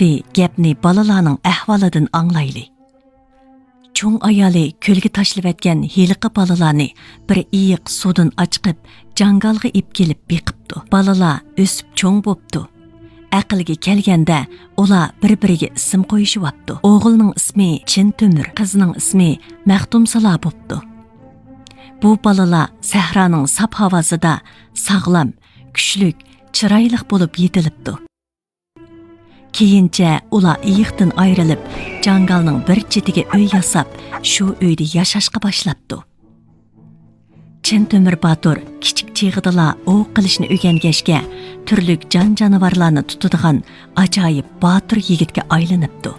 Endi gapni balalarning ahvolidan anglayli. Cho'ng ayoli ko'lga tashlab etgan heliqi balalarni bir iyiq suvdan ochqib, jangalga ip kelib beqibdi. Balalar o'sib cho'ng bo'pti. Aqlga kelganda ular bir-biriga ism qo'yishyapti. O'g'ilning ismi Chintemir, qizning ismi Maxtumsala bo'pti. Bu balalar sahraning sap havosida sog'lom, kuchlik, chiroyli bo'lib yetilibdi. Keyincha ular iyiqdan ayrilib, jangalning bir chetiga uy yasab, shu uyda yashashga boshlabdi. Chintemir Batur kichik chig'idala o'q qilishni o'rgangashga, turli jonivorlarni tutadigan ajoyib Batur yigitga aylanibdi.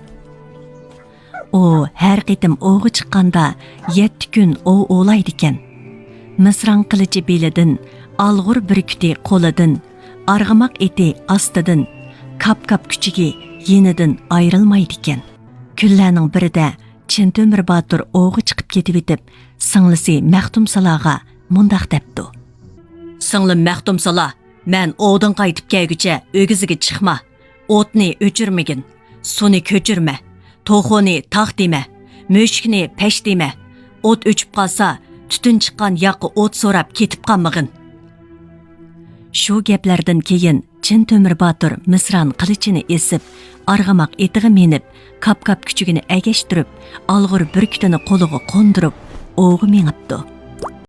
U har qitim o'g'i chiqqanda 7 kun o'g'laydi ekan. Misran qilichi belidan, alg'ur burkuti qo'lidan, arg'amoq eti ostidan, kap-kap kuchiga yenidan ayrilmaydi ekan. Kunlarning birida Chintemir Batur o'g'i chiqib ketib etib, singlisi Maxtumsalaga mundaq debdi. Singlim Maxtumsala, men o'g'dan qaytib kelguncha o'giziga chiqma. O'tni o'chirmagin, suvni ko'chirma, to'xoni taq dema, mushukni pesh dema. O't o'chib qolsa, tutun chiqqan yoqqa o't so'rab ketib qolmag'in. Shu gaplardan keyin Chintemir Batur misran qilichini esib, arg'amoq etiga minib, kap-kap kuchugini agashtirib, alg'ur burkutini qo'liga qo'ndirib, o'g'i mengibdi.